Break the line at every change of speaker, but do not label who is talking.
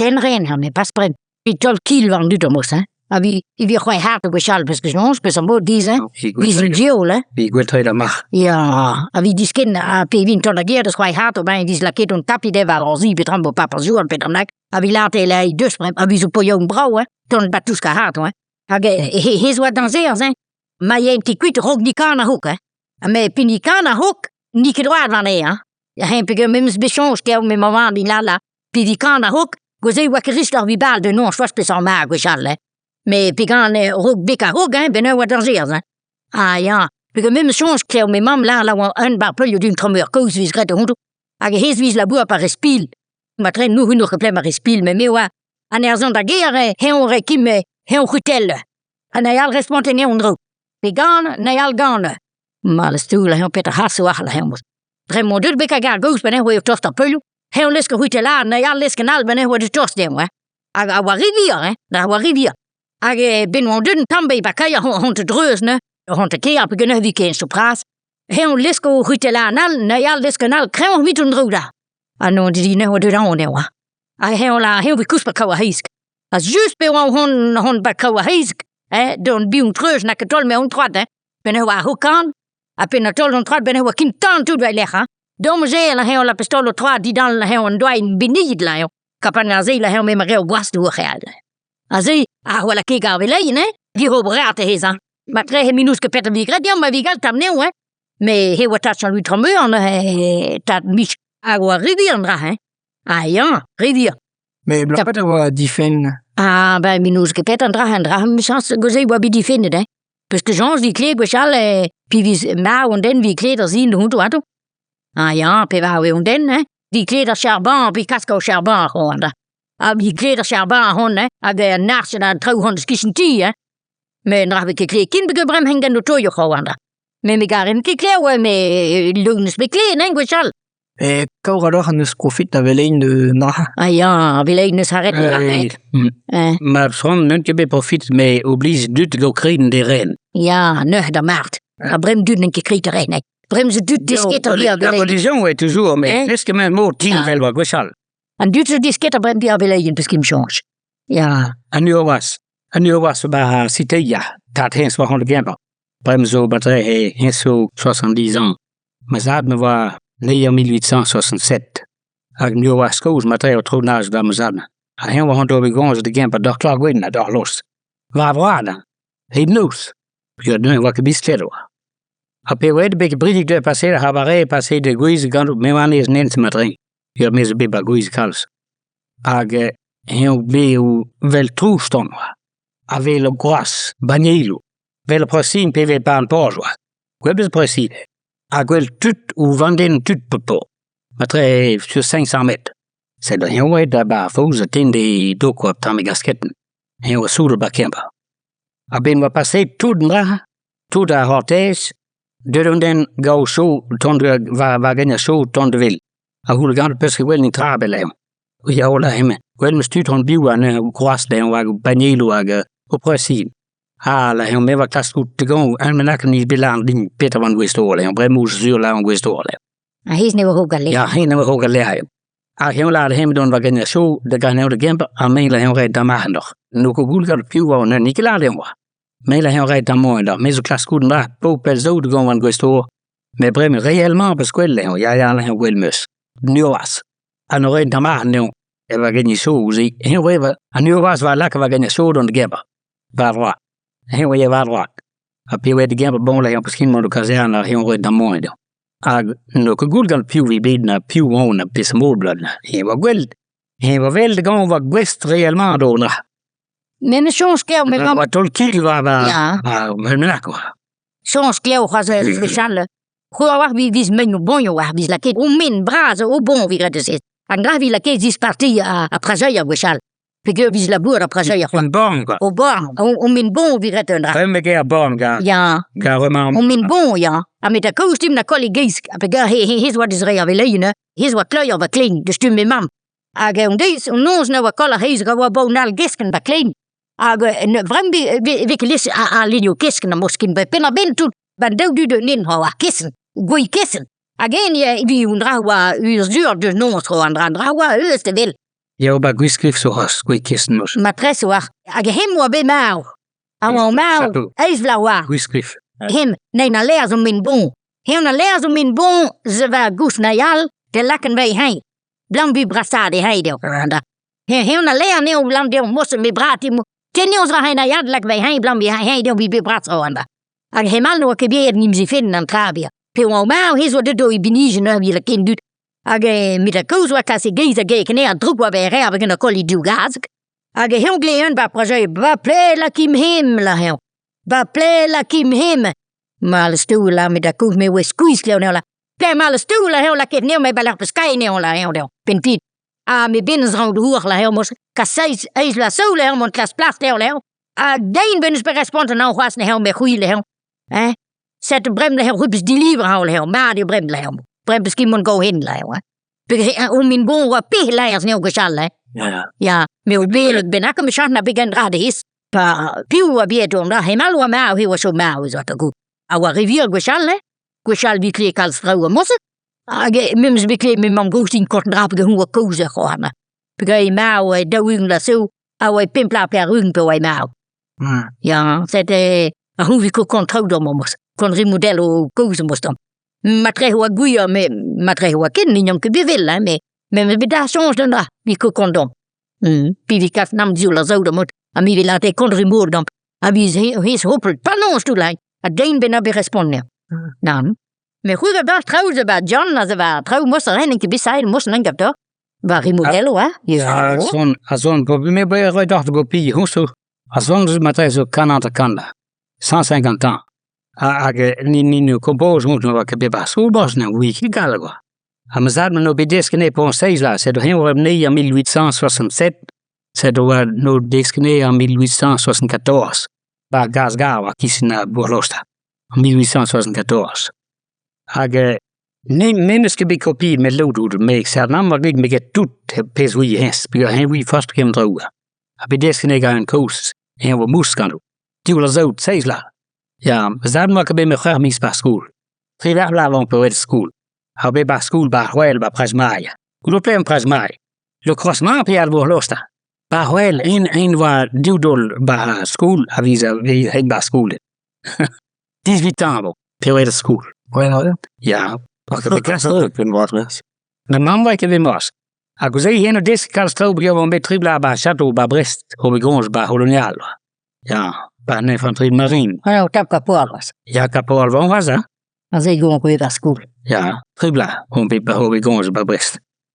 ren her med pasbrem. Vi taol-kil var nyt om os, hè. Og vi røg hardt og sjal, parce que non, spes om både dis, hè. Vi er djævel, hè.
Vi går til at mach.
Ja, og vi de skinner, og vi en tonagere, der røg hardt, og bare vi slaket un tapi, der var også i betram på papazuren, Peternak. Og vi lærte eller i dødsbrem, og vi så på jungen brag, hè. Ton batuska hardt, hè. Og hes var danseres, hè. Maar je en tikwit rog ni kana hoek, hè. Og med pinikana hoek, ni kedroat van hè. Jeg har ikke med bechon, skæv med mamma, min lala. Pinikana hoek, gå se, hvad kan rister vi balde, non, svars på så mag, og sjal, mais pigan rug bika rug, hein, ben wat danseres, hein. Ah ja, because même change clair mes mam là un bar peu d'une tremeur cause vis grete hundu. Ag hes vis la boa par respil. Ma train nu hundu geplem par respil, mais wa an erzon da guerre, he on rekim he on hutel. An ayal responde ne on dro. Pigan na yal gane. Mal stoel he on peter hasu achla he mos. Drem dur bika gal goes ben he tosta pelu. He on leske hutel na yal leske nal ben he de tost dem, hè. Ag wa rivière, hein, da wa rivière. Ag ben on dun tambe bakaya hon te dreusne. Hon te keer beginnen wie geen sopraas. Heel lisko hutelanal, na ja liskanal krem mit und roda. Ano die ne wat dan ne wa. Heel la heel wie kus bakawa heisk. As just be hon bakawa heisk. Don bi un treus na ketol me un troad. Ben wa hokan. A pen tol un troad ben wa kim tan tout wij leggen. Dom ze la heel la pistolo troad die dan heel un doin benid la yo. Kapana ze la heel me ma reel was door geld. Azai wala ke gavele ne. Die robrate hesa. Maar krijg minus que peter wie grad, maar wie galt tamneu, hè? Mais he wat dat lui tremeur, dat mich agua rivière ndra, hè? Ah ja, rivière.
Mais bla peter wa difen.
Ah, ben minus que peter ndra, chance goze wa bi difen, hè? Parce que gens die kleed gwechal, puis wie ma und den wie kleder zien de hund wat. Ah ja, pe wa we und den, hè? Die kleder charbon, puis casco charbon gewoon. Ah, die kleder charbon hon, hè? Ag nachtje na trouw hond skissentie, hè? Mais nog heb ik gekleed kindbegebrem hengen door je gewoon. Mais me garin gekleed me lunes bekleed en gwechal.
Kaura doch an profit da velein de na.
Ah ja, velein is haret.
Maar son nunt je be profit me oblige dut go kreden de ren.
Ja, ne da maart. A brem dut en gekriet ren. Brem ze dut disketter hier velein.
La condition est toujours mais est-ce que même mot 10 vel wa gwechal.
An dut ze disketter brem die velein beskim change. Ja.
An jo was. En nu was bij Citeja, dat hens was gewoon de Brem zo batterij hens zo 70 ans. Maar zat me was 1867. En nu was koos materiaal trouw naast dat me zat. En hen was gewoon begonnen de gemper, dag klaar Gwenn, dag los. Waar waren? Hypnose. Je nu wat ik besteed was. Op je weet een beetje brief de passeerde habaré, passeerde de guize gant, me wanneer is nens materiaal. Je hebt me zo bij guize kals. En hen bleef wel trouw stond. Avec le gros bagnilo, avec le procès PV par un porjoie. Quoi est le procès? À quel tout ou venden tout popo. Matre sur 500 mètres. C'est le henway d'abord faut attendre deux quoi dans mes gasketten. Henway sous le bakemba. A ben va passer tout dra, tout à hortège, de den go show tondre va gagner show tondreville. A hoe le gant parce que well ni trabelem. Ja ola hemme. Well me stuurt hon biwa ne gros den wa bagnilo aga. Auprès. Ah, la on va classe goed te gaan. En men kan niet belang ding Peter van Restauration. On brem moes zuur la on Restauration.
Ah, hij is nu ook al leer.
Ja, hij nu ook al leer. Ah, hij laat hem doen wat je zo de gaan nou de gemper. En men laat hem rijden dan maar nog. Nu ko goed gaat piu wa ne niet laat hem wa. Men laat hem rijden dan mooi dan. Men zo classe goed na. Popel zo de gaan van Restauration. Mais brem réellement parce que là ja la hem wel mus. Nu was. En rijden dan maar nu. En we gaan zo zie. Hij we en nu was waar lekker we gaan zo doen de gemper. Varwa. Hij wil je varwa. Op je weet de gemper bon la misschien maar de kazerne hij wil dan mooi dan. Ag no ko goed gaan piu wie bid na piu on pis moblad. Hij was wel de gaan wat gwest réellement doen.
Men chance que me
wat taol-kil va
ja.
Men nako.
Chance que was speciale. Goeie wacht wie is men-boñ wacht wie la ke o men brase o bon wie grade zit. En daar wie la ke is partie à prajaia gwechal. Figure vis la boer après ça
Een bon quoi.
Au bon, on men-boñ wie grade ndra.
Hem ke bon ga.
Ja.
Ga vraiment.
On men-boñ ja. A met de kostuum na collega's. Apega his wat is reaveleine. His wat kleur wat klein. De stum met mam. Ag on deze ons nou wat kolle his ga wat bonal gesken ba klein. Ag vrem wie kelis a linio kesken na moskin bij penna ben tot ban du de nin ha kessen. Goeie kessen. Again je wie undra wa uur duur dus non stro andra wa is de wil.
Ja, ba gwisgrif so has, gwe kisten mos.
Matres war. Ag hem wa be mau. Awon mau. Eis vlawa.
Gwisgrif.
Hem, nee na Làerezh men-boñ. Hem na Làerezh men-boñ, ze va gous na yal, de lakken wij heen. Blam bi brassade heide. Hem na Làerezh neo blam de mosse me brati mo. Ten ons ra heen na yal lak wij heen, blam bi heide bi bratso anda. Ag hemal no ke beer nim ze finden an trabia. Pe wa mau his wat de do binige na wie la kin dut. Ag mit de koos wat kasi geiza geken er druk wa bij her begin kolli du gazek. Ag hem gleun ba projet ba ple la kim hem la hem. Ba ple la kim hem. Mal stoela met de koos me we squeeze le la. Ple mal stoela heel la ket neo me ba la peskai neo la heel. Pen pit. A me binnens rond de hoer la heel mos. Kasseis eis la so le heel mont klas plas le heel. A dein binnens be responde nou was ne heel me goeie le heel. Zet de brem le heel rubes die liever hou le heel. Maar die brem le heel. Brem misschien moet go hin le heel. Om min bon wa pe Làerezh neo gechal hè. Ja, me o beelek ben ak me chat na begin rade is. Pa piu wa biet om da hemal wa mau he wa so mau is wat a goed. A wa rivier gechal hè. Gechal wie kle kals vrouwe mosse. Age mims bekle me mam goostin kort drapige hoe koze gewoon. Begay mau da wing la so. A wa pimpla per rung pe wa mau. Ja, zet a hoe ko kontrol do mos. Kon remodel o koze mos dan. Matre wa guya me matre wa ken ni ke bevel hè me me beda change dan da wie ko kondom. Pi vi kat nam zula zo da mot. A mi vi late kondri moor dan. A wie his hoppel panons tu lijn. A dein ben be responde. Dan. Me goede dag trouwens bij John als we trouw moesten rennen ke bisail moesten en gap Wa remodelo hè?
Ja, zo'n probleem bij je dacht go pi hoe zo. Azon matre zo kanata kanda. 150 ans. Ni compose moet nog wat beba school bos na week galagwa. Amazad no bedeskene pour 16 là, c'est de rien né en 1867. C'est de no deskene en 1874. Ba Gasgawa kisina Borlosta. En 1874. Nee, menneske be kopie met loodhoed mee. Zeg nou maar ik me get doet pes wie hens. Because hen wie vast kem trouwen. Bedeskene ga een koos. En we moest gaan doen. Die wil zo 16 là. Ja, we zaten maar bij me graag mis bij school. 3 jaar lang per school. Hou bij school bij Huel bij Presmaia. Hoe loop je in Presmaia? Le croisement per voor losta. Bij Huel een waar duwdol bij school avisa wie het bij school. 18 ans per school. Ja. Wat ik klas ook ben wat mes. De man waar ik ben was. Ako zei hier nog deze kans trouw bij een beetje tribla bij Château bij Brest, op Grange bij Colonial. Ja. Bij een infanterie marine.
Ja, tap kapoor was.
Ja, kapoor, waarom was dat?
Als ik gewoon weer naar school.
Ja, tribla, om bij Grange bij Brest.